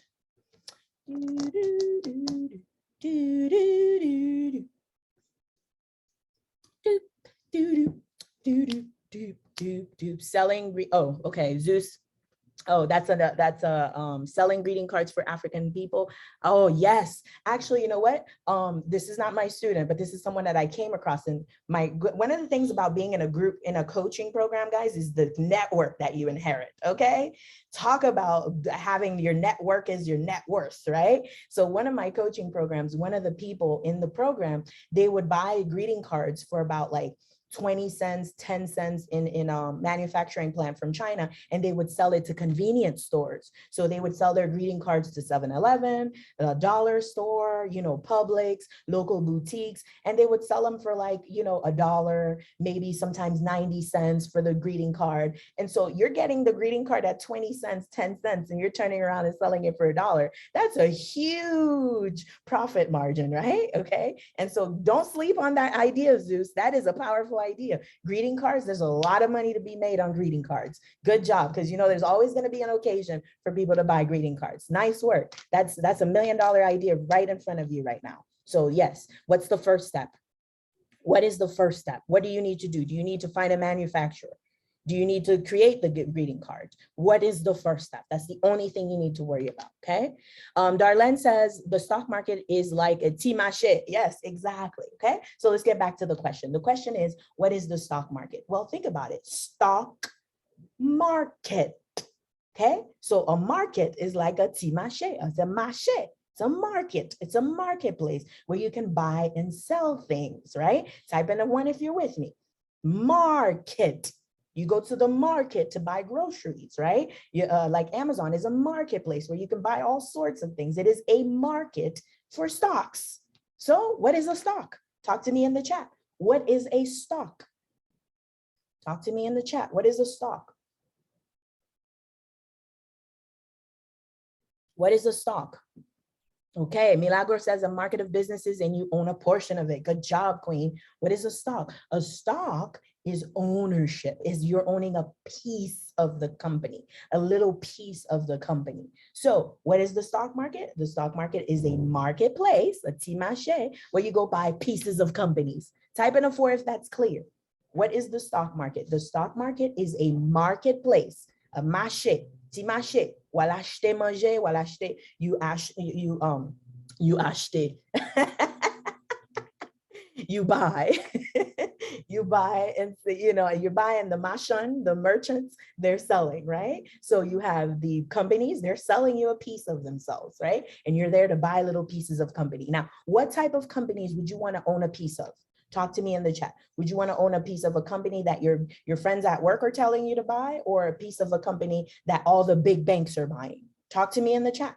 Selling. Oh, okay. Zeus. Oh, that's selling greeting cards for African people. Oh, yes. Actually, you know what? This is not my student, but this is someone that I came across. And one of the things about being in a group, in a coaching program, guys, is the network that you inherit. Okay. Talk about having your network is your net worth, right? So one of my coaching programs, one of the people in the program, they would buy greeting cards for about like 20 cents, 10 cents in a manufacturing plant from China, and they would sell it to convenience stores. So they would sell their greeting cards to 7-Eleven, a dollar store, Publix, local boutiques, and they would sell them for like, $1, maybe sometimes 90 cents for the greeting card. And so you're getting the greeting card at 20 cents, 10 cents, and you're turning around and selling it for $1. That's a huge profit margin, right? Okay. And so don't sleep on that idea, Zeus. That is a powerful idea. Greeting cards, there's a lot of money to be made on greeting cards. Good job, because there's always going to be an occasion for people to buy greeting cards. Nice work. That's $1 million idea right in front of you right now. So yes, what's the first step? What is the first step? What do you need to do? Do you need to find a manufacturer? Do you need to create the greeting card? What is the first step? That's the only thing you need to worry about, okay? Darlene says the stock market is like a timache. Yes, exactly, okay? So let's get back to the question. The question is, what is the stock market? Well, think about it. Stock market, okay? So a market is like a timache, it's a mache. It's a market. It's a marketplace where you can buy and sell things, right? Type in a 1 if you're with me. Market. You go to the market to buy groceries, right? Like Amazon is a marketplace where you can buy all sorts of things. It is a market for stocks. So what is a stock? Talk to me in the chat. What is a stock? Talk to me in the chat. What is a stock? What is a stock? Okay, Milagro says a market of businesses and you own a portion of it. Good job, Queen. What is a stock? A stock is ownership, is you're owning a piece of the company, a little piece of the company. So what is the stock market? The stock market is a marketplace, a timache, where you go buy pieces of companies. Type in a 4 if that's clear. What is the stock market? The stock market is a marketplace, a marché, timache. Wala acheter manger, wala acheter, you acheter. You buy, you buy, and you're buying the marchand, the merchants, they're selling, right? So you have the companies, they're selling you a piece of themselves, right? And you're there to buy little pieces of company. Now, what type of companies would you want to own a piece of? Talk to me in the chat. Would you want to own a piece of a company that your friends at work are telling you to buy, or a piece of a company that all the big banks are buying? Talk to me in the chat.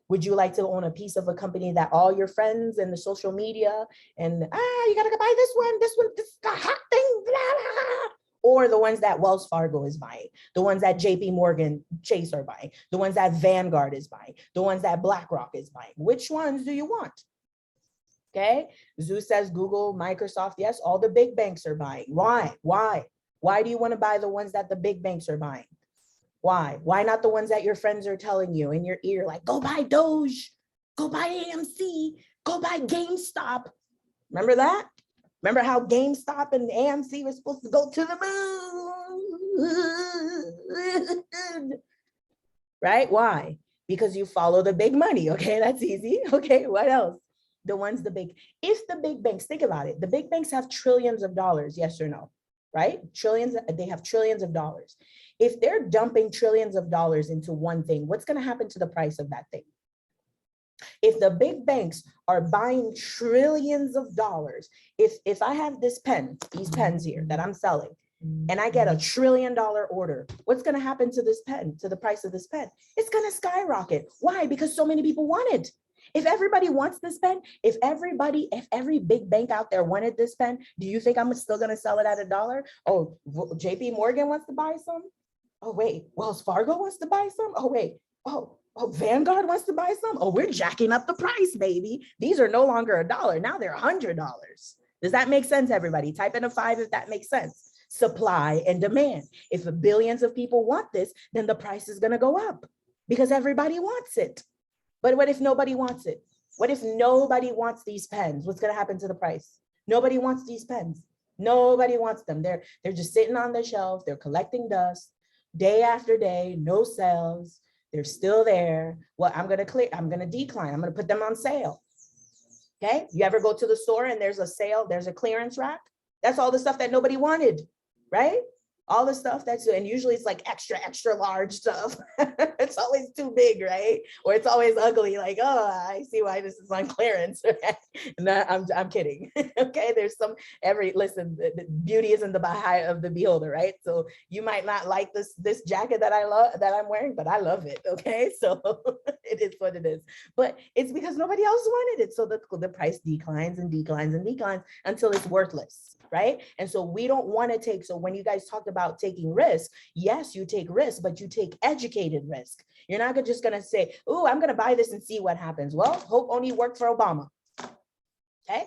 Would you like to own a piece of a company that all your friends and the social media and, you got to buy this one, this is a hot thing, blah, blah, or the ones that Wells Fargo is buying, the ones that JP Morgan Chase are buying, the ones that Vanguard is buying, the ones that BlackRock is buying? Which ones do you want? Okay, Zeus says Google, Microsoft, yes, all the big banks are buying. Why? Why do you want to buy the ones that the big banks are buying? Why? Why not the ones that your friends are telling you in your ear, like, go buy Doge, go buy AMC, go buy GameStop? Remember that? Remember how GameStop and AMC were supposed to go to the moon? Right? Why? Because you follow the big money. Okay, that's easy. Okay, what else? If the big banks, think about it, the big banks have trillions of dollars, yes or no? Right? They have trillions of dollars. If they're dumping trillions of dollars into one thing, what's going to happen to the price of that thing? If the big banks are buying trillions of dollars, if I have this pen, these pens here that I'm selling, and I get $1 trillion order, what's going to happen to this pen, to the price of this pen? It's going to skyrocket. Why? Because so many people want it. If everybody wants this pen, if every big bank out there wanted this pen, do you think I'm still going to sell it at $1? Oh, JP Morgan wants to buy some? Oh, wait, Wells Fargo wants to buy some? Oh, wait, oh, Vanguard wants to buy some? Oh, we're jacking up the price, baby. These are no longer $1. Now they're $100. Does that make sense, everybody? Type in a 5 if that makes sense. Supply and demand. If billions of people want this, then the price is going to go up because everybody wants it. But what if nobody wants it? What if nobody wants these pens? What's going to happen to the price? Nobody wants these pens. Nobody wants them. They're just sitting on the shelf. They're collecting dust day after day, no sales. They're still there. Well, I'm going to decline. I'm going to put them on sale. Okay. You ever go to the store and there's a sale, there's a clearance rack? That's all the stuff that nobody wanted, right? All the stuff that's, and usually it's like extra, extra large stuff. It's always too big, right? Or it's always ugly, like, oh, I see why this is on clearance. No, I'm kidding. Okay, there's listen, the beauty is in the eye of the beholder, right? So you might not like this jacket that I'm wearing, but I love it, okay? So it is what it is. But it's because nobody else wanted it. So the price declines and declines and declines until it's worthless, right? And so we don't want to take, so when you guys talked about taking risk, yes, you take risk, but you take educated risk. You're not just going to say, oh, I'm going to buy this and see what happens. Well, hope only worked for Obama. Okay.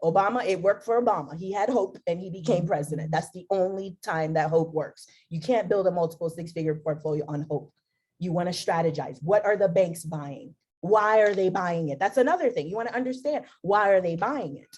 Obama, it worked for Obama. He had hope and he became president. That's the only time that hope works. You can't build a multiple six-figure portfolio on hope. You want to strategize. What are the banks buying? Why are they buying it? That's another thing. You want to understand, why are they buying it?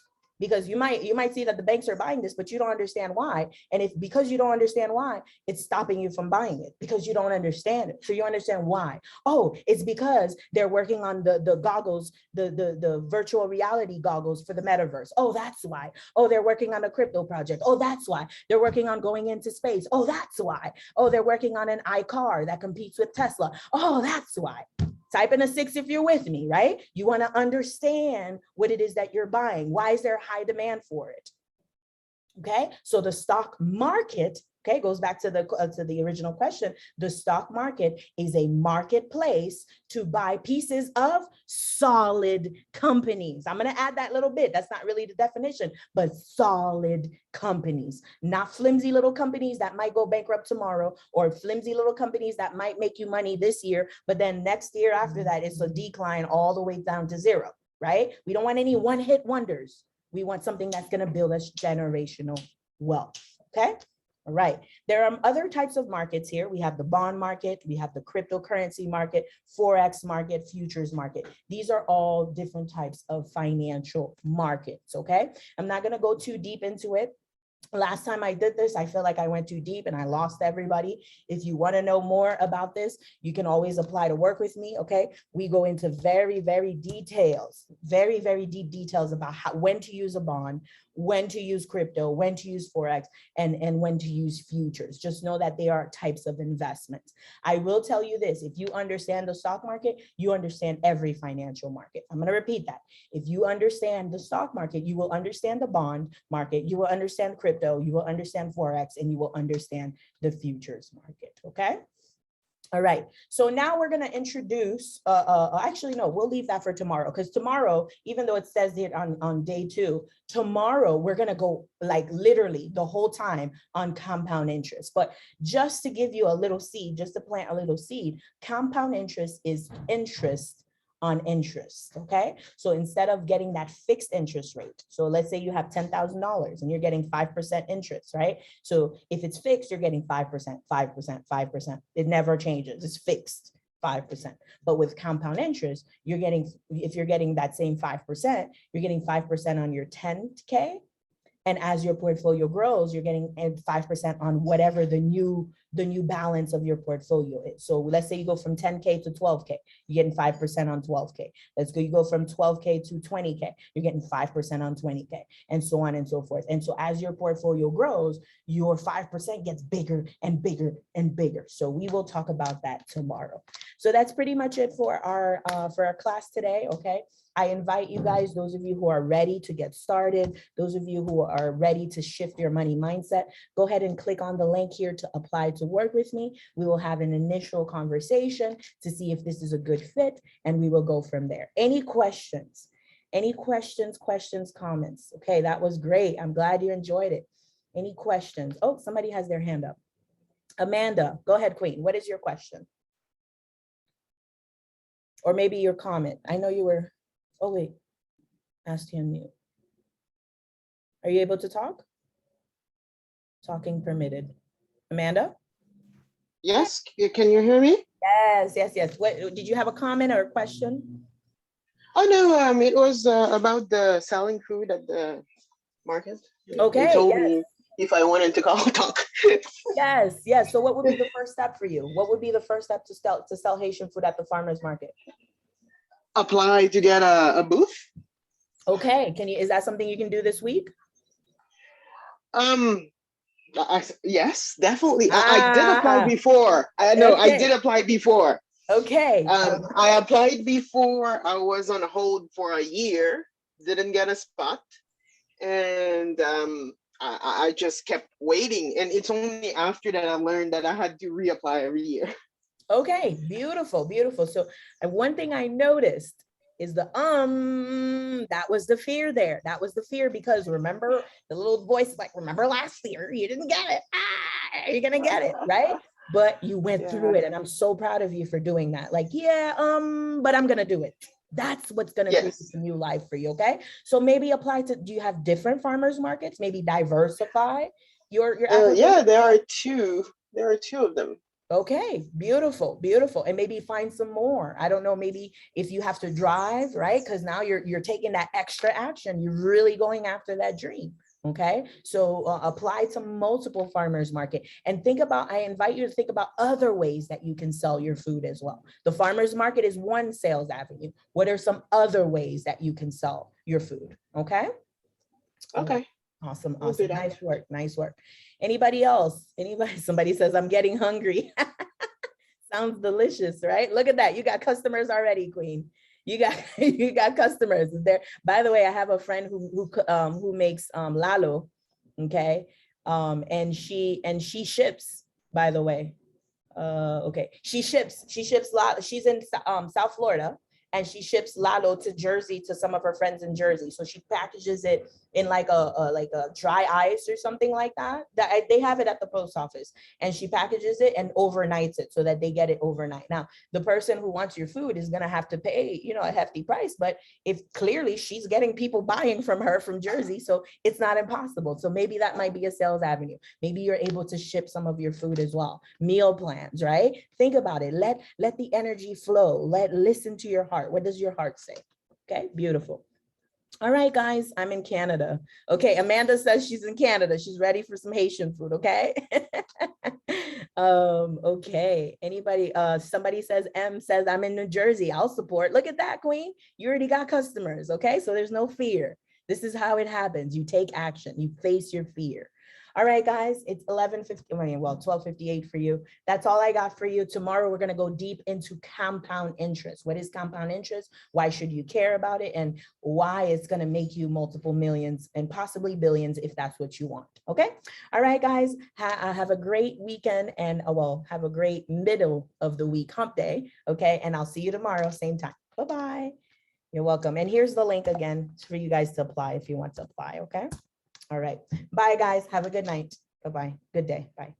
Because you might see that the banks are buying this, but you don't understand why. And if because you don't understand why, it's stopping you from buying it because you don't understand it. So you understand why. Oh, it's because they're working on the goggles, the virtual reality goggles for the metaverse. Oh, that's why. Oh, they're working on a crypto project. Oh, that's why. They're working on going into space. Oh, that's why. Oh, they're working on an iCar that competes with Tesla. Oh, that's why. Type in a 6 if you're with me, right? You want to understand what it is that you're buying. Why is there high demand for it? Okay, so the stock market, okay, goes back to the original question. The stock market is a marketplace to buy pieces of solid companies. I'm going to add that little bit. That's not really the definition, but solid companies, not flimsy little companies that might go bankrupt tomorrow, or flimsy little companies that might make you money this year, but then next year after that, it's a decline all the way down to zero, right? We don't want any one-hit wonders. We want something that's going to build us generational wealth. Okay. All right. There are other types of markets here. We have the bond market. We have the cryptocurrency market, Forex market, futures market. These are all different types of financial markets. Okay. I'm not going to go too deep into it. Last time I did this, I feel like I went too deep and I lost everybody. If you want to know more about this, you can always apply to work with me. Okay. We go into very, very deep details about when to use a bond, when to use crypto, when to use Forex, and when to use futures. Just know that they are types of investments. I will tell you this, if you understand the stock market, you understand every financial market. I'm going to repeat that. If you understand the stock market, you will understand the bond market, you will understand crypto, you will understand Forex, and you will understand the futures market. Okay. All right, so now we're going to introduce, actually, no, we'll leave that for tomorrow, because tomorrow, even though it says it on day 2, tomorrow we're going to go like literally the whole time on compound interest. But just to give you a little seed, just to plant a little seed, compound interest is interest on interest. Okay, so instead of getting that fixed interest rate, so let's say you have $10,000 and you're getting 5% interest, right? So if it's fixed, you're getting 5%, 5%, 5%. It never changes. It's fixed 5%. But with compound interest, you're getting, if you're getting that same 5%, you're getting 5% on your 10K. And as your portfolio grows, you're getting 5% on whatever the new balance of your portfolio is. So let's say you go from 10K to 12K, you're getting 5% on 12K. Let's go, you go from 12K to 20K, you're getting 5% on 20K, and so on and so forth. And so as your portfolio grows, your 5% gets bigger and bigger and bigger. So we will talk about that tomorrow. So that's pretty much it for our class today. Okay. I invite you guys, those of you who are ready to get started, those of you who are ready to shift your money mindset, go ahead and click on the link here to apply to work with me. We will have an initial conversation to see if this is a good fit, and we will go from there. Any questions? Any questions, comments? Okay, that was great. I'm glad you enjoyed it. Any questions? Oh, somebody has their hand up. Amanda, go ahead, Queen. What is your question? Or maybe your comment. I know you were... Oh, wait, asked to unmute. Are you able to talk? Talking permitted. Amanda? Yes, can you hear me? Yes. What, did you have a comment or a question? Oh, no, it was about the selling food at the market. Okay, They told me if I wanted to talk. Yes. So what would be the first step for you? What would be the first step to sell Haitian food at the farmer's market? Apply to get a booth. Okay, is that something you can do this week? Yes, definitely. I did apply Ah, before. I know I did okay, apply before. okay. I applied before. I was on hold for a year, didn't get a spot, and I just kept waiting. And it's only after that I learned that I had to reapply every year. Okay, beautiful, beautiful. So, and one thing I noticed is that was the fear there. That was the fear because remember the little voice like, remember last year, you didn't get it. You're gonna get it, right? But you went through Yeah. it, and I'm so proud of you for doing that. Like, yeah, but I'm gonna do it. That's what's gonna create Yes. a new life for you. Okay. So maybe apply to, do you have different farmers markets? Maybe diversify your application. Yeah, there are two. There are two of them. Okay, beautiful, beautiful. And maybe find some more. I don't know, maybe if you have to drive, right? Because now you're taking that extra action. You're really going after that dream. Okay, so apply to multiple farmers market and think about, I invite you to think about other ways that you can sell your food as well. The farmers market is one sales avenue. What are some other ways that you can sell your food? Okay. All right. Okay, Awesome, we'll do awesome. that. Nice work, nice work. Anybody else? Anybody? Somebody says, I'm getting hungry. Sounds delicious, right? Look at that. You got customers already, Queen. You got you got customers there. By the way, I have a friend who makes lalo, okay? And she ships, by the way. Okay, she ships lalo. She's in South Florida, and she ships lalo to Jersey to some of her friends in Jersey. So she packages it in like a dry ice or something like that. They have it at the post office, and she packages it and overnights it so that they get it overnight. Now the person who wants your food is gonna have to pay, a hefty price, but if clearly she's getting people buying from her from Jersey, so it's not impossible. So maybe that might be a sales avenue. Maybe you're able to ship some of your food as well. Meal plans, right? Think about it. Let the energy flow. Listen to your heart. What does your heart say? Okay, beautiful. All right, guys, I'm in Canada. Okay, Amanda says she's in Canada. She's ready for some Haitian food, okay? Okay, anybody, somebody says, M says, I'm in New Jersey. I'll support. Look at that, Queen. You already got customers, okay? So there's no fear. This is how it happens. You take action. You face your fear. All right, guys, it's 11:50, well, 12:58 for you. That's all I got for you. Tomorrow, we're going to go deep into compound interest. What is compound interest? Why should you care about it? And why it's going to make you multiple millions and possibly billions if that's what you want. Okay. All right, guys, have a great weekend and well, have a great middle of the week hump day. Okay. And I'll see you tomorrow, same time. Bye-bye. You're welcome. And here's the link again for you guys to apply if you want to apply. Okay. All right. Bye, guys. Have a good night. Bye-bye. Good day. Bye.